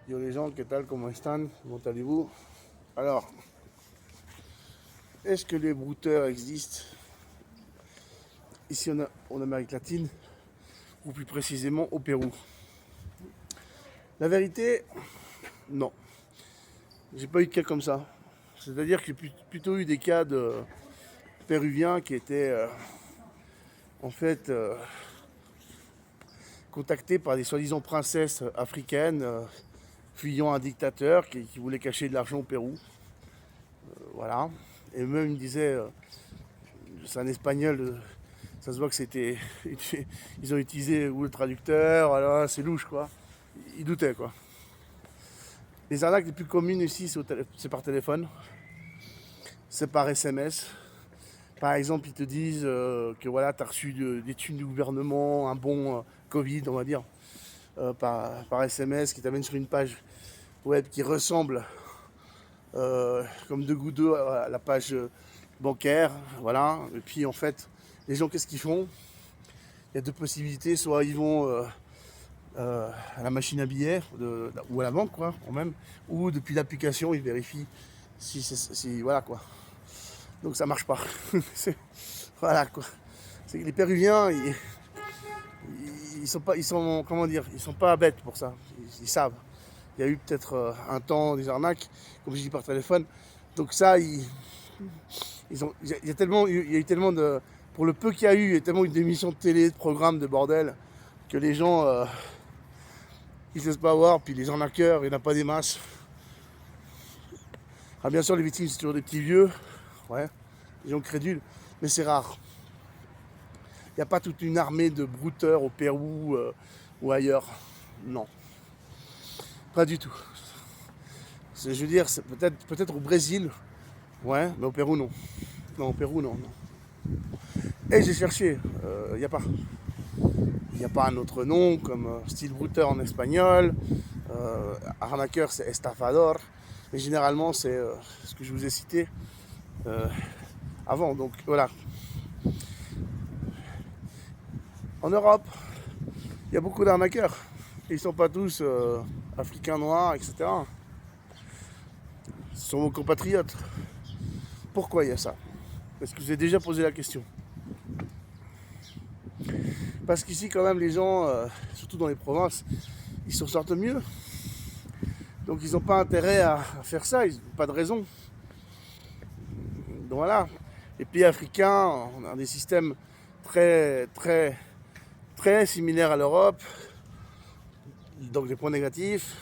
Yo les gens, ¿qué tal? ¿Cómo están? Comment allez-vous? Alors, est-ce que les brouteurs existent ici en Amérique latine, ou plus précisément au Pérou? La vérité, non. J'ai pas eu de cas comme ça. C'est-à-dire que j'ai plutôt eu des cas de péruviens qui étaient en fait contactés par des soi-disant princesses africaines fuyant un dictateur qui voulait cacher de l'argent au Pérou. Voilà. Et même il me disait, c'est un espagnol, ça se voit que c'était. Ils ont utilisé ou le traducteur, voilà, c'est louche quoi. Ils doutaient quoi. Les arnaques les plus communes ici, c'est par téléphone, c'est par SMS. Par exemple, ils te disent que voilà, tu as reçu des thunes du gouvernement, un bon Covid, on va dire, par SMS, qui t'amène sur une page web qui ressemble comme deux gouttes d'eau à la page bancaire. Voilà. Et puis en fait, les gens, qu'est-ce qu'ils font? Il y a deux possibilités. Soit ils vont à la machine à billets ou à la banque, quoi, ou même, ou depuis l'application, ils vérifient si voilà quoi. Donc ça marche pas. Voilà quoi. C'est que les Péruviens, ils sont pas, ils sont, comment dire, ils sont pas bêtes pour ça. Ils savent. Il y a eu peut-être un temps des arnaques, comme je dis par téléphone. Donc ça, il y a tellement, il y a eu tellement de, pour le peu qu'il y a eu, il y a tellement eu d'émissions de télé, de programmes, de bordel, que les gens, ils ne laissent pas voir. Puis les arnaqueurs, il n'y en a pas des masses. Ah, bien sûr, les victimes, c'est toujours des petits vieux, ouais, des gens crédules, mais c'est rare. Il n'y a pas toute une armée de brouteurs au Pérou ou ailleurs. Non, pas du tout. Je veux dire, c'est peut-être au Brésil, ouais, mais au Pérou, non. Non, au Pérou, non. Et j'ai cherché, il n'y a pas. Il n'y a pas un autre nom, comme style brouteur en espagnol. Arnaqueur, c'est estafador. Mais généralement, c'est ce que je vous ai cité avant. Donc voilà. En Europe, il y a beaucoup d'arnaqueurs. Ils ne sont pas tous africains noirs, etc. Ce sont vos compatriotes. Pourquoi il y a ça? Est-ce que vous avez déjà posé la question? Parce qu'ici, quand même, les gens, surtout dans les provinces, ils s'en sortent mieux. Donc ils n'ont pas intérêt à faire ça, ils n'ont pas de raison. Donc voilà. Les pays africains, on a des systèmes très, très, très similaires à l'Europe. Donc des points négatifs.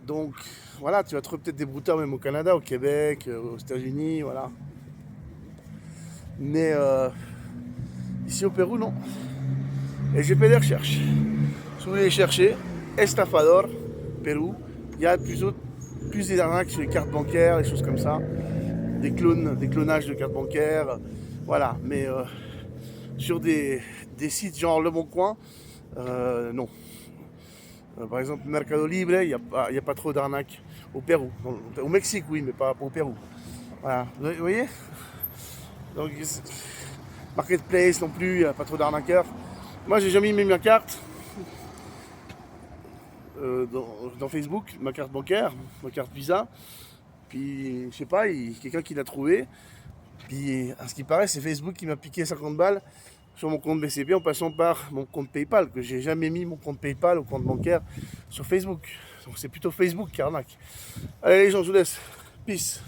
Donc voilà, tu vas trouver peut-être des brouteurs même au Canada, au Québec, aux États-Unis, voilà. Mais ici au Pérou, non. Et j'ai fait des recherches. Si vous voulez les chercher, Estafador, Pérou, il y a plus des arnaques sur les cartes bancaires, des choses comme ça. Des clonages de cartes bancaires, voilà. Mais sur des sites genre Le Bon Coin, non. Par exemple, Mercado Libre, il n'y a pas trop d'arnaques au Pérou. Au Mexique, oui, mais pas au Pérou. Voilà, vous voyez. Donc, Marketplace non plus, il n'y a pas trop d'arnaqueurs. Moi, j'ai jamais mis ma carte dans Facebook, ma carte bancaire, ma carte Visa. Puis, je sais pas, quelqu'un qui l'a trouvé. Puis, à ce qui paraît, c'est Facebook qui m'a piqué 50 balles sur mon compte BCP en passant par mon compte PayPal, que j'ai jamais mis mon compte PayPal au compte bancaire sur Facebook. Donc, c'est plutôt Facebook qui arnaque. Allez, les gens, je vous laisse. Peace.